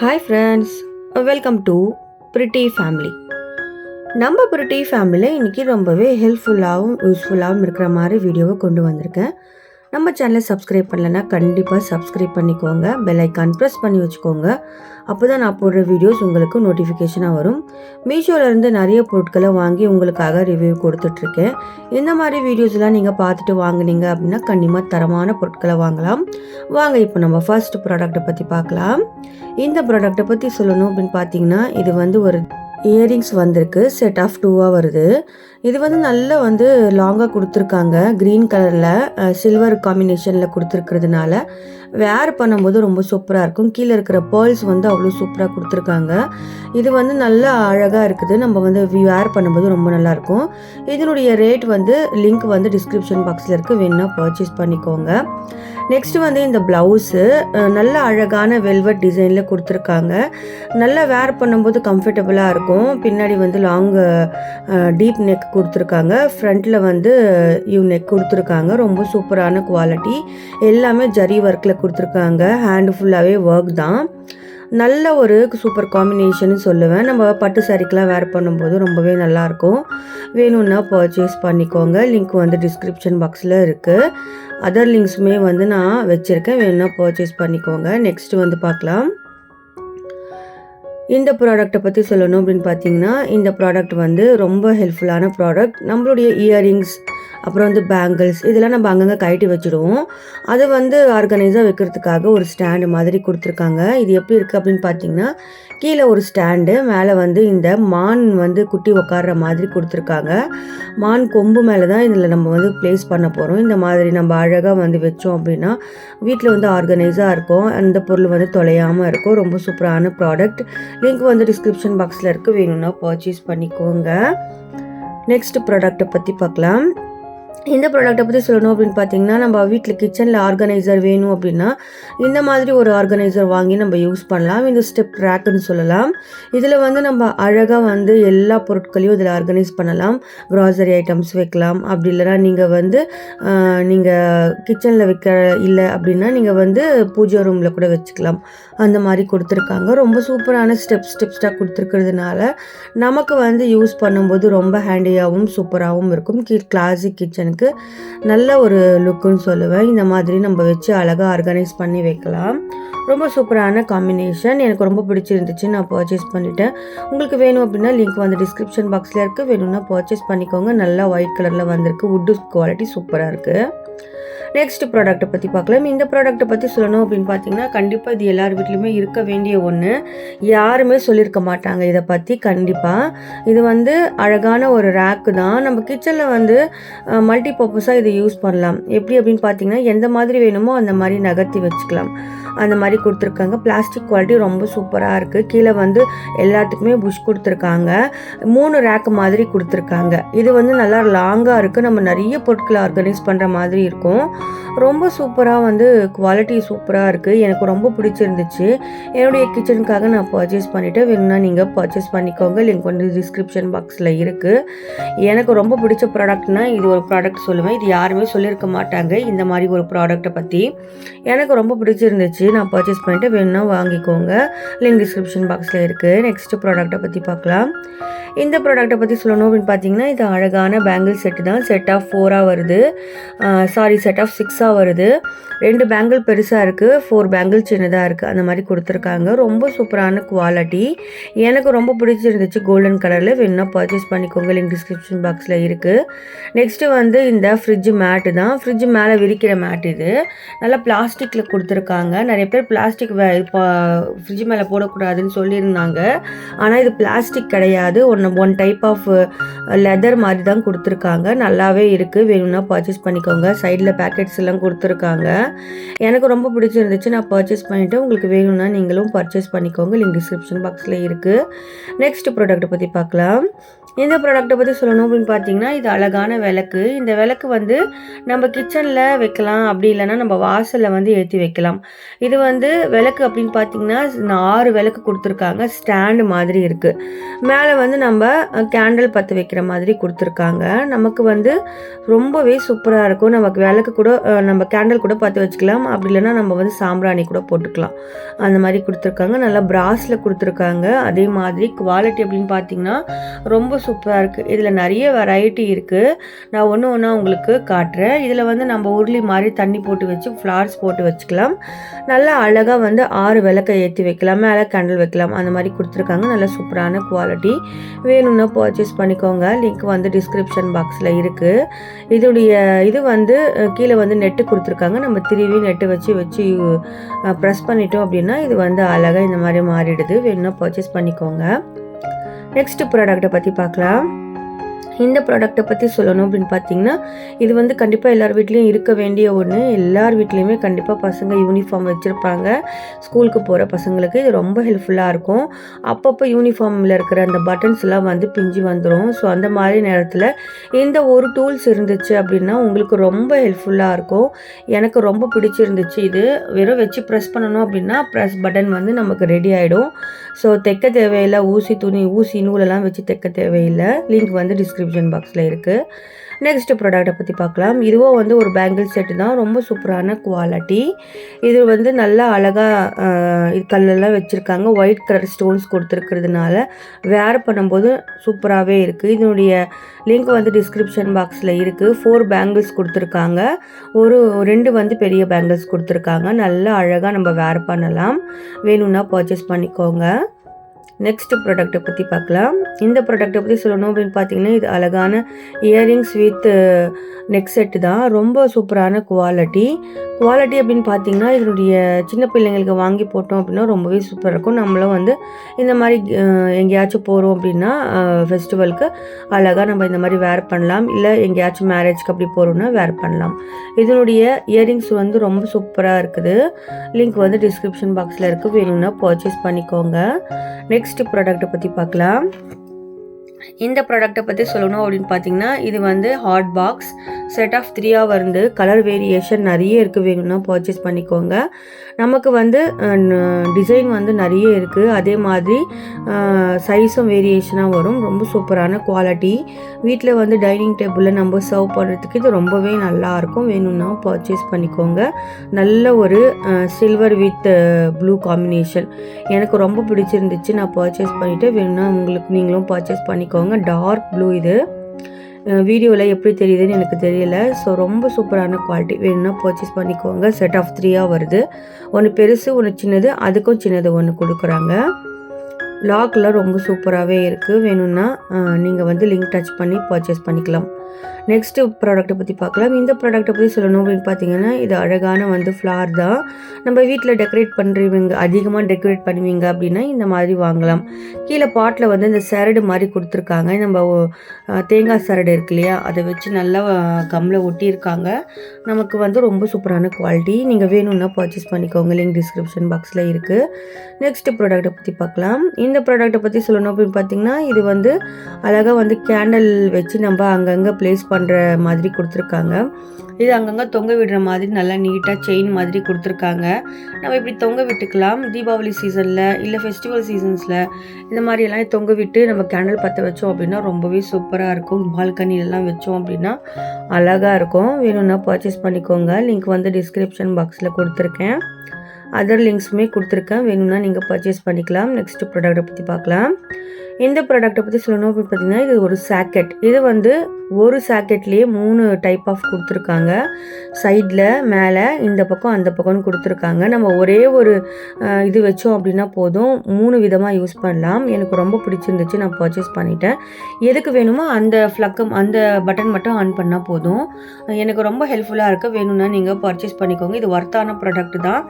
Hi friends, welcome to pretty family. நம்ம pretty ஃபேமிலியில் இன்றைக்கி ரொம்பவே ஹெல்ப்ஃபுல்லாகவும் யூஸ்ஃபுல்லாகவும் இருக்கிற மாதிரி வீடியோவை கொண்டு வந்திருக்கேன். நம்ம சேனலை சப்ஸ்கிரைப் பண்ணலைன்னா கண்டிப்பாக சப்ஸ்கிரைப் பண்ணிக்கோங்க, பெல் ஐக்கான் ப்ரெஸ் பண்ணி வச்சுக்கோங்க. அப்போ தான் நான் போடுற வீடியோஸ் உங்களுக்கு நோட்டிஃபிகேஷனாக வரும். மீஷோலேருந்து நிறைய பொருட்களை வாங்கி உங்களுக்காக ரிவ்யூ கொடுத்துட்ருக்கேன். இந்த மாதிரி வீடியோஸ்லாம் நீங்கள் பார்த்துட்டு வாங்கினீங்க அப்படின்னா கண்டிப்பாக தரமான பொருட்களை வாங்கலாம். வாங்க இப்போ நம்ம ஃபர்ஸ்ட் ப்ராடக்ட்டை பற்றி பார்க்கலாம். இந்த ப்ராடக்ட்டை பற்றி சொல்லணும் அப்படின்னு பார்த்தீங்கன்னா, இது வந்து ஒரு இயரிங்ஸ் வந்திருக்கு, செட் ஆஃப் 2 வருது. இது வந்து நல்லா வந்து லாங்காக கொடுத்துருக்காங்க, க்ரீன் கலரில் சில்வர் காம்பினேஷனில் கொடுத்துருக்கிறதுனால வேர் பண்ணும்போது ரொம்ப சூப்பராக இருக்கும். கீழே இருக்கிற பேர்ல்ஸ் வந்து அவ்வளோ சூப்பராக கொடுத்துருக்காங்க. இது வந்து நல்லா அழகாக இருக்குது, நம்ம வந்து வேர் பண்ணும்போது ரொம்ப நல்லாயிருக்கும். இதனுடைய ரேட் வந்து லிங்க் வந்து டிஸ்கிரிப்ஷன் பாக்ஸில் இருக்குது, வேணுன்னா பர்ச்சேஸ் பண்ணிக்கோங்க. நெக்ஸ்ட் வந்து இந்த ப்ளவுஸு நல்ல அழகான வெல்வெட் டிசைனில் கொடுத்துருக்காங்க. நல்லா வேர் பண்ணும்போது கம்ஃபர்டபுளாக இருக்கும். பின்னாடி வந்து லாங் டீப் நெக் கொடுத்துருக்காங்க, ஃப்ரண்ட்டில் வந்து நெக் கொடுத்துருக்காங்க. ரொம்ப சூப்பரான குவாலிட்டி, எல்லாமே ஜரி ஒர்க்கில் கொடுத்துருக்காங்க. ஹேண்டு ஃபுல்லாகவே ஒர்க் தான். நல்ல ஒரு சூப்பர் காம்பினேஷன் சொல்லுவேன். நம்ம பட்டு சாரிக்கெலாம் வேர் பண்ணும்போது ரொம்பவே நல்லாயிருக்கும். வேணும்னா பர்ச்சேஸ் பண்ணிக்கோங்க, லிங்க் வந்து டிஸ்கிரிப்ஷன் பாக்ஸில் இருக்குது. அதர் லிங்க்ஸுமே வந்து நான் வச்சுருக்கேன், வேணும்னா பர்ச்சேஸ் பண்ணிக்கோங்க. நெக்ஸ்ட் வந்து பார்க்கலாம். இந்த ப்ராடக்ட்டை பற்றி சொல்லணும் அப்படின்னு பார்த்தீங்கன்னா, இந்த ப்ராடக்ட் வந்து ரொம்ப ஹெல்ப்ஃபுல்லான ப்ராடக்ட். நம்மளுடைய இயரிங்ஸ், அப்புறம் வந்து பேங்கிள்ஸ், இதெல்லாம் நம்ம அங்கங்கே கழட்டி வச்சுடுவோம். அதை வந்து ஆர்கனைஸாக வைக்கிறதுக்காக ஒரு ஸ்டாண்டு மாதிரி கொடுத்துருக்காங்க. இது எப்படி இருக்குது அப்படின்னு பார்த்தீங்கன்னா, கீழே ஒரு ஸ்டாண்டு, மேலே வந்து இந்த மான் வந்து குட்டி உட்கார்ற மாதிரி கொடுத்துருக்காங்க. மான் கொம்பு மேலே தான் இதில் நம்ம வந்து ப்ளேஸ் பண்ண போகிறோம். இந்த மாதிரி நம்ம அழகாக வந்து வச்சோம் அப்படின்னா வீட்டில் வந்து ஆர்கனைஸாக இருக்கும், அந்த பொருள் வந்து தொலையாமல் இருக்கும். ரொம்ப சூப்பரான ப்ராடக்ட். லிங்க் வந்து டிஸ்கிரிப்ஷன் பாக்ஸில் இருக்குது, வேணும்னா பர்ச்சேஸ் பண்ணிக்கோங்க. நெக்ஸ்ட் ப்ராடக்ட்டை பற்றி பார்க்கலாம். இந்த ப்ராடக்ட்டை பற்றி சொல்லணும் அப்படின்னு பார்த்தீங்கன்னா, நம்ம வீட்டில் கிச்சனில் ஆர்கனைசர் வேணும் அப்படின்னா இந்த மாதிரி ஒரு ஆர்கனைசர் வாங்கி நம்ம யூஸ் பண்ணலாம். இந்த ஸ்டெப் ட்ராக்குன்னு சொல்லலாம். இதில் வந்து நம்ம அழகாக வந்து எல்லா பொருட்களையும் இதில் ஆர்கனைஸ் பண்ணலாம். க்ராசரி ஐட்டம்ஸ் வைக்கலாம், அப்படி இல்லைனா நீங்கள் வந்து நீங்கள் கிச்சனில் வைக்க இல்லை அப்படின்னா நீங்கள் வந்து பூஜை ரூமில் கூட வச்சுக்கலாம். அந்த மாதிரி கொடுத்துருக்காங்க. ரொம்ப சூப்பரான ஸ்டெப்ஸ்டாக கொடுத்துருக்கிறதுனால நமக்கு வந்து யூஸ் பண்ணும்போது ரொம்ப ஹேண்டியாகவும் சூப்பராகவும் இருக்கும். கிளாசிக் கிச்சனுக்கு நல்ல ஒரு லுக்குன்னு சொல்லுவேன். இந்த மாதிரி நம்ம வச்சு அழகாக ஆர்கனைஸ் பண்ணி வைக்கலாம். ரொம்ப சூப்பரான காம்பினேஷன், எனக்கு ரொம்ப பிடிச்சிருந்துச்சு, நான் பர்ச்சேஸ் பண்ணிட்டேன். உங்களுக்கு வேணும் அப்படின்னா லிங்க் வந்து டிஸ்கிரிப்ஷன் பாக்ஸில் இருக்குது, வேணும்னா பர்ச்சேஸ் பண்ணிக்கோங்க. நல்லா ஒயிட் கலரில் வந்திருக்கு, வுட்டு குவாலிட்டி சூப்பராக இருக்குது. நெக்ஸ்ட் ப்ராடக்ட்டை பற்றி பார்க்கலாம். இந்த ப்ராடக்ட்டை பற்றி சொல்லணும் அப்படின்னு பார்த்தீங்கன்னா, கண்டிப்பாக இது எல்லார் வீட்லேயுமே இருக்க வேண்டிய ஒன்று. யாருமே சொல்லியிருக்க மாட்டாங்க இதை பற்றி. கண்டிப்பாக இது வந்து அழகான ஒரு ரேக்கு தான். நம்ம கிச்சனில் வந்து மல்டி பர்பஸாக இதை யூஸ் பண்ணலாம். எப்படி அப்படின்னு பார்த்தீங்கன்னா, எந்த மாதிரி வேணுமோ அந்த மாதிரி நகர்த்தி வச்சுக்கலாம். அந்த மாதிரி கொடுத்துருக்காங்க. பிளாஸ்டிக் குவாலிட்டி ரொம்ப சூப்பராக இருக்குது. கீழே வந்து எல்லாத்துக்குமே புஷ் கொடுத்துருக்காங்க. 3 ரேக்கு மாதிரி கொடுத்துருக்காங்க. இது வந்து நல்லா லாங்காக இருக்குது, நம்ம நிறைய பொருட்களை ஆர்கனைஸ் பண்ணுற மாதிரி இருக்கும். ரொம்ப சூப்பராக வந்து குவாலிட்டி சூப்பராக இருக்குது, எனக்கு ரொம்ப பிடிச்சிருந்துச்சு. என்னுடைய கிச்சனுக்காக நான் பர்ச்சேஸ் பண்ணிவிட்டேன், வேணும்னா நீங்கள் பர்ச்சேஸ் பண்ணிக்கோங்க. லிங்க் வந்து டிஸ்கிரிப்ஷன் பாக்ஸில் இருக்குது. எனக்கு ரொம்ப பிடிச்ச ப்ராடக்ட்னால் இது ஒரு ப்ராடக்ட் சொல்லுவேன். இது யாருமே சொல்லியிருக்க மாட்டாங்க இந்த மாதிரி ஒரு ப்ராடக்ட்டை பற்றி. எனக்கு ரொம்ப பிடிச்சிருந்துச்சு, நான் பர்ச்சேஸ் பண்ணிவிட்டு, வேணும்னா வாங்கிக்கோங்க. லிங்க் டிஸ்கிரிப்ஷன் பாக்ஸில் இருக்குது. நெக்ஸ்ட் ப்ராடக்ட்டை பற்றி பார்க்கலாம். இந்த ப்ராடக்ட்டை பற்றி சொல்லணும் அப்படின்னு பார்த்தீங்கன்னா, இது அழகான பேங்கிள் செட்டு தான். செட் ஆஃப் 4 வருது, செட் ஆஃப் 6 வருது. 2 பேங்கிள் பெருசாக இருக்குது, 4 பேங்கிள் சின்னதாக இருக்குது, அந்த மாதிரி கொடுத்துருக்காங்க. ரொம்ப சூப்பரான குவாலிட்டி, எனக்கு ரொம்ப பிடிச்சிருந்துச்சு. கோல்டன் கலரில், வேணும்னா பர்ச்சேஸ் பண்ணிக்கோங்க. லிங்க் டிஸ்கிரிப்ஷன் பாக்ஸில் இருக்குது. நெக்ஸ்ட்டு வந்து இந்த ஃப்ரிட்ஜ் மேட்டு தான். ஃப்ரிட்ஜ் மேலே விரிக்கிற மேட். இது நல்லா பிளாஸ்டிக்கில் கொடுத்துருக்காங்க. நிறைய பேர் பிளாஸ்டிக் இப்போ ஃப்ரிட்ஜ் மேலே போடக்கூடாதுன்னு சொல்லியிருந்தாங்க, ஆனால் இது பிளாஸ்டிக் கிடையாது, ஒன் டைப் ஆஃப் லெதர் மாதிரி தான் கொடுத்துருக்காங்க. நல்லாவே இருக்குது, வேணும்னா பர்ச்சேஸ் பண்ணிக்கோங்க. சைடில் பேக்கெட்ஸ் எல்லாம் கொடுத்துருக்காங்க. எனக்கு ரொம்ப பிடிச்சிருந்துச்சு, நான் பர்ச்சேஸ் பண்ணிவிட்டு, உங்களுக்கு வேணும்னா நீங்களும் பர்ச்சேஸ் பண்ணிக்கோங்க. லிங்க் டிஸ்கிரிப்ஷன் பாக்ஸில் இருக்குது. நெக்ஸ்ட் ப்ராடக்ட்டை பற்றி பார்க்கலாம். இந்த ப்ராடக்ட்டை பற்றி சொல்லணும் அப்படின்னு பார்த்தீங்கன்னா, இது அழகான விளக்கு. இந்த விளக்கு வந்து நம்ம கிச்சனில் வைக்கலாம், அப்படி இல்லைன்னா நம்ம வாசலில் வந்து ஏற்றி வைக்கலாம். இது வந்து விளக்கு அப்படின்னு பார்த்தீங்கன்னா 6 விளக்கு கொடுத்துருக்காங்க. ஸ்டாண்டு மாதிரி இருக்குது. மேலே வந்து நம்ம கேண்டில் பற்ற வைக்கிற மாதிரி கொடுத்துருக்காங்க. நமக்கு வந்து ரொம்பவே சூப்பராக இருக்கும். நமக்கு விளக்கு கூட நம்ம கேண்டில் கூட பற்ற வச்சுக்கலாம், அப்படி இல்லைன்னா நம்ம வந்து சாம்பிராணி கூட போட்டுக்கலாம். அந்த மாதிரி கொடுத்துருக்காங்க. நல்லா பிராஸில் கொடுத்துருக்காங்க. அதே மாதிரி குவாலிட்டி அப்படின்னு பார்த்தீங்கன்னா ரொம்ப சூப்பராக இருக்குது. இதில் நிறைய வெரைட்டி இருக்குது. நான் ஒன்று ஒன்றா உங்களுக்கு காட்டுறேன். இதில் வந்து நம்ம உருளி மாதிரி தண்ணி போட்டு வச்சு ஃப்ளார்ஸ் போட்டு வச்சுக்கலாம். நல்லா அழகாக வந்து 6 விளக்கை ஏற்றி வைக்கலாம், மேலே கேண்டில் வைக்கலாம். அந்த மாதிரி கொடுத்துருக்காங்க. நல்ல சூப்பரான குவாலிட்டி. வேணும்னா பர்ச்சேஸ் பண்ணிக்கோங்க. லிங்க் வந்து டிஸ்கிரிப்ஷன் பாக்ஸில் இருக்குது. இதோடைய இது வந்து கீழே வந்து நெட்டு கொடுத்துருக்காங்க. நம்ம திருவி நெட்டு வச்சு ப்ரெஸ் பண்ணிட்டோம் அப்படின்னா இது வந்து அழகாக இந்த மாதிரி மாறிடுது. வேணும்னா பர்ச்சேஸ் பண்ணிக்கோங்க. நெக்ஸ்ட் ப்ராடக்ட்டை பற்றி பார்க்கலாம். இந்த ப்ராடக்ட்டை பற்றி சொல்லணும் அப்படின்னு பார்த்தீங்கன்னா, இது வந்து கண்டிப்பாக எல்லார் வீட்லேயும் இருக்க வேண்டிய ஒன்று. எல்லார் வீட்லேயுமே கண்டிப்பாக பசங்க யூனிஃபார்ம் வச்சுருப்பாங்க. ஸ்கூலுக்கு போகிற பசங்களுக்கு இது ரொம்ப ஹெல்ப்ஃபுல்லாக இருக்கும். அப்பப்போ யூனிஃபார்மில் இருக்கிற அந்த பட்டன்ஸ்லாம் வந்து பிஞ்சு வந்துடும். ஸோ அந்த மாதிரி நேரத்தில் இந்த ஒரு டூல்ஸ் இருந்துச்சு அப்படின்னா உங்களுக்கு ரொம்ப ஹெல்ப்ஃபுல்லாக இருக்கும். எனக்கு ரொம்ப பிடிச்சிருந்துச்சு. இது வெறும் வச்சு ப்ரெஸ் பண்ணணும் அப்படின்னா ப்ரெஸ் பட்டன் வந்து நமக்கு ரெடி ஆகிடும். ஸோ தைக்க தேவையில்லை. ஊசி நூலெல்லாம் வச்சு தைக்க தேவையில்லை. லிங்க் வந்து டிஸ்கிரிப்ஷன் பாக்ஸில் இருக்குது. நெக்ஸ்ட் ப்ராடக்ட்டை பற்றி பார்க்கலாம். இதுவும் வந்து ஒரு பேங்கிள் செட்டு தான். ரொம்ப சூப்பரான குவாலிட்டி. இது வந்து நல்லா அழகாக இது கல்லெல்லாம் வச்சுருக்காங்க. ஒயிட் கலர் ஸ்டோன்ஸ் கொடுத்துருக்கிறதுனால வேர் பண்ணும்போது சூப்பராகவே இருக்குது. இதனுடைய லிங்க் வந்து டிஸ்கிரிப்ஷன் பாக்ஸில் இருக்குது. 4 பேங்கிள்ஸ் கொடுத்துருக்காங்க. 2 வந்து பெரிய பேங்கிள்ஸ் கொடுத்துருக்காங்க. நல்லா அழகாக நம்ம வேர் பண்ணலாம். வேணும்னா பர்ச்சேஸ் பண்ணிக்கோங்க. நெக்ஸ்ட் ப்ராடக்ட்டை பற்றி பார்க்கலாம். இந்த ப்ராடக்ட்டை பற்றி சொல்லணும் அப்படின்னு பார்த்தீங்கன்னா, இது அழகான இயரிங்ஸ் வித் நெக் செட்டு தான். ரொம்ப சூப்பரான குவாலிட்டி அப்படின்னு பார்த்தீங்கன்னா, இதனுடைய சின்ன பிள்ளைங்களுக்கு வாங்கி போட்டோம் அப்படின்னா ரொம்பவே சூப்பராக இருக்கும். நம்மளும் வந்து இந்த மாதிரி எங்கேயாச்சும் போகிறோம் அப்படின்னா ஃபெஸ்டிவலுக்கு அழகாக நம்ம இந்த மாதிரி வேர் பண்ணலாம். இல்லை எங்கேயாச்சும் மேரேஜ்க்கு அப்படி போகிறோம்னா வேர் பண்ணலாம். இதனுடைய இயரிங்ஸ் வந்து ரொம்ப சூப்பராக இருக்குது. லிங்க் வந்து டிஸ்கிரிப்ஷன் பாக்ஸில் இருக்குது. வேணும்னா பர்ச்சேஸ் பண்ணிக்கோங்க. நெக்ஸ்ட் ப்ராடக்ட்டை பற்றி பார்க்கலாம். இந்த ப்ராடக்ட்டை பற்றி சொல்லணும் அப்படின்னு பார்த்தீங்கன்னா, இது வந்து ஹாட் பாக்ஸ் செட் ஆஃப் 3 வந்து கலர் வேரியேஷன் நிறைய இருக்குது. வேணும்னா பர்ச்சேஸ் பண்ணிக்கோங்க. நமக்கு வந்து டிசைன் வந்து நிறைய இருக்குது. அதே மாதிரி சைஸும் வேரியேஷனாக வரும். ரொம்ப சூப்பரான குவாலிட்டி. வீட்டில் வந்து டைனிங் டேபிளில் நம்ம சர்வ் பண்ணுறதுக்கு இது ரொம்பவே நல்லாயிருக்கும். வேணும்னா பர்ச்சேஸ் பண்ணிக்கோங்க. நல்ல ஒரு சில்வர் வித் ப்ளூ காம்பினேஷன் எனக்கு ரொம்ப பிடிச்சிருந்துச்சு. நான் பர்ச்சேஸ் பண்ணிவிட்டு வேணும்னா நீங்களும் பர்ச்சேஸ் பண்ணிக்கோங்க. Dark blue. இது வீடியோவில் எப்படி தெரியுதுன்னு எனக்கு தெரியல. ஸோ ரொம்ப சூப்பரான குவாலிட்டி. வேணும்னா பர்ச்சேஸ் பண்ணிக்கோங்க. செட் ஆஃப் 3 வருது. ஒன்று பெருசு, ஒன்று சின்னது. அதுக்கும் சின்னது ஒன்று கொடுக்குறாங்க. லாக்லாம் ரொம்ப சூப்பராகவே இருக்குது. வேணும்னா நீங்கள் வந்து லிங்க் டச் பண்ணி பர்ச்சேஸ் பண்ணிக்கலாம். நெக்ஸ்ட்டு ப்ராடக்ட்டை பற்றி பார்க்கலாம். இந்த ப்ராடக்ட்டை பற்றி சொல்லணும் அப்படின்னு பார்த்தீங்கன்னா, இது அழகான வந்து ஃப்ளார் தான். நம்ம வீட்டில் டெக்கரேட் பண்ணுறவங்க அதிகமாக டெக்கரேட் பண்ணுவீங்க அப்படின்னா இந்த மாதிரி வாங்கலாம். கீழே பாட்டில் வந்து இந்த சரடு மாதிரி கொடுத்துருக்காங்க. நம்ம தேங்காய் சரடு இருக்கு இல்லையா, அதை வச்சு நல்லா கம்மில் ஒட்டியிருக்காங்க. நமக்கு வந்து ரொம்ப சூப்பரான குவாலிட்டி. நீங்கள் வேணும்னா பர்ச்சேஸ் பண்ணிக்கோங்க. லிங்க் டிஸ்கிரிப்ஷன் பாக்ஸில் இருக்குது. நெக்ஸ்ட் ப்ராடக்ட்டை பற்றி பார்க்கலாம். இந்த ப்ராடக்ட்டை பற்றி சொல்லணும் அப்படின்னு பார்த்தீங்கன்னா, இது வந்து அழகாக வந்து கேண்டில் வச்சு நம்ம அங்கங்கே ப்ளேஸ் பண்ணுற மாதிரி கொடுத்துருக்காங்க. இது அங்கங்கே தொங்க விடுற மாதிரி நல்லா நீட்டாக செயின் மாதிரி கொடுத்துருக்காங்க. நம்ம இப்படி தொங்க விட்டுக்கலாம். தீபாவளி சீசனில் இல்லை ஃபெஸ்டிவல் சீசன்ஸில் இந்த மாதிரியெல்லாம் தொங்க விட்டு நம்ம கேண்டில் பற்ற வச்சோம் அப்படின்னா ரொம்பவே சூப்பராக இருக்கும். பால்கனிலெலாம் வச்சோம் அப்படின்னா அழகாக இருக்கும். வேணும்னா பர்ச்சேஸ் பண்ணிக்கோங்க. லிங்க் வந்து டிஸ்கிரிப்ஷன் பாக்ஸில் கொடுத்துருக்கேன். அதர் லிங்க்ஸுமே கொடுத்துருக்கேன். வேணும்னா நீங்கள் பர்ச்சேஸ் பண்ணிக்கலாம். நெக்ஸ்ட் ப்ராடக்ட்டை பற்றி பார்க்கலாம். இந்த ப்ராடக்ட்டை பற்றி சொல்லணும் அப்படின்னு பார்த்தீங்கன்னா, இது ஒரு சாக்கெட். இது வந்து ஒரு சாக்கெட்லேயே 3 டைப் ஆஃப் கொடுத்துருக்காங்க. சைடில், மேலே, இந்த பக்கம், அந்த பக்கம்னு கொடுத்துருக்காங்க. நம்ம ஒரே ஒரு இது வச்சோம் அப்படின்னா போதும். 3 விதமாக யூஸ் பண்ணலாம். எனக்கு ரொம்ப பிடிச்சிருந்துச்சு. நான் பர்ச்சேஸ் பண்ணிட்டேன். எதுக்கு வேணுமோ அந்த பட்டன் மட்டும் ஆன் பண்ணால் போதும். எனக்கு ரொம்ப ஹெல்ப்ஃபுல்லாக இருக்குது. வேணும்னா நீங்கள் பர்ச்சேஸ் பண்ணிக்கோங்க. இது ஒர்த்தான ப்ராடக்ட் தான்.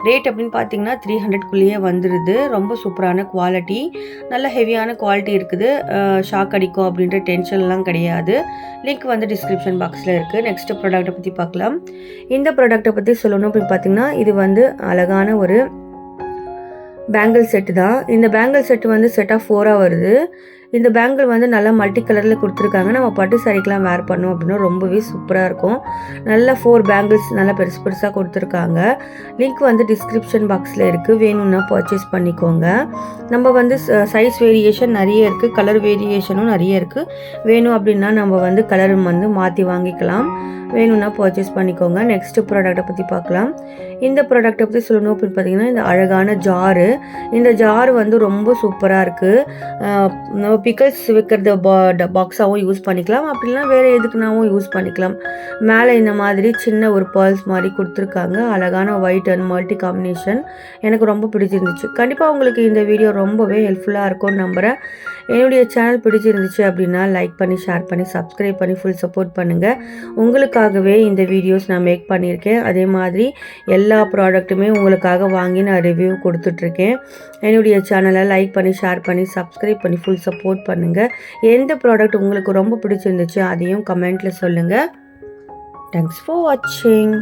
ரேட் அப்படின்னு பார்த்தீங்கன்னா 300க்குள்ளேயே வந்துடுது. ரொம்ப சூப்பரான குவாலிட்டி. நல்ல ஹெவியான குவாலிட்டி இருக்குது. ஷாக் அடிக்கும் அப்படின்ற டென்ஷன்லாம் கிடையாது. லிங்க் வந்து டிஸ்கிரிப்ஷன் பாக்ஸில் இருக்குது. நெக்ஸ்ட் ப்ராடக்ட்டை பற்றி பார்க்கலாம். இந்த ப்ராடக்ட்டை பற்றி சொல்லணும் அப்படின்னு பார்த்தீங்கன்னா, இது வந்து அழகான ஒரு பேங்கிள் செட்டு தான். இந்த பேங்கிள் செட்டு வந்து செட் ஆஃப் 4 வருது. இந்த பேங்கிள் வந்து நல்லா மல்டி கலரில் கொடுத்துருக்காங்க. நம்ம பட்டு சாரிக்கெலாம் வேர் பண்ணோம் அப்படின்னா ரொம்பவே சூப்பராக இருக்கும். நல்லா 4 பேங்கிள்ஸ் நல்லா பெருசு பெருசாக கொடுத்துருக்காங்க. லிங்க் வந்து டிஸ்கிரிப்ஷன் பாக்ஸில் இருக்குது, வேணும்னா பர்ச்சேஸ் பண்ணிக்கோங்க. நம்ம வந்து சைஸ் வேரியேஷன் நிறைய இருக்குது, கலர் வேரியேஷனும் நிறைய இருக்குது. வேணும் அப்படின்னா நம்ம வந்து கலர் வந்து மாற்றி வாங்கிக்கலாம். வேணும்னா பர்ச்சேஸ் பண்ணிக்கோங்க. நெக்ஸ்ட் ப்ராடக்ட்டை பற்றி பார்க்கலாம். இந்த ப்ராடக்ட்டை பற்றி சொல்லணும் அப்படின்னு பார்த்தீங்கன்னா, இந்த அழகான ஜாரு. இந்த ஜாரு வந்து ரொம்ப சூப்பராக இருக்குது. நம்ம பிக்கல்ஸ் வைக்கிறது பாக்ஸாகவும் யூஸ் பண்ணிக்கலாம், அப்படின்னா வேறு எதுக்குனாவும் யூஸ் பண்ணிக்கலாம். மேலே இந்த மாதிரி சின்ன ஒரு பேர்ல்ஸ் மாதிரி கொடுத்துருக்காங்க. அழகான ஒயிட் அண்ட் மல்டி காம்பினேஷன் எனக்கு ரொம்ப பிடிச்சிருந்துச்சு. கண்டிப்பாக உங்களுக்கு இந்த வீடியோ ரொம்பவே ஹெல்ப்ஃபுல்லாக இருக்கும்னு நம்புகிறேன். என்னுடைய சேனல் பிடிச்சிருந்துச்சு அப்படின்னா லைக் பண்ணி, ஷேர் பண்ணி, சப்ஸ்கிரைப் பண்ணி ஃபுல் சப்போர்ட் பண்ணுங்கள். உங்களுக்காகவே இந்த வீடியோஸ் நான் மேக் பண்ணியிருக்கேன். அதே மாதிரி எல்லா ப்ராடக்ட்டுமே உங்களுக்காக வாங்கி நான் ரிவ்யூ கொடுத்துட்ருக்கேன். என்னுடைய சேனலை லைக் பண்ணி, ஷேர் பண்ணி, சப்ஸ்கிரைப் பண்ணி ஃபுல் சப்போர்ட் பண்ணுங்கள். எந்த ப்ராடக்ட் உங்களுக்கு ரொம்ப பிடிச்சிருந்துச்சு அதையும் கமெண்ட்டில் சொல்லுங்கள். தேங்க்ஸ் ஃபார் வாட்சிங்.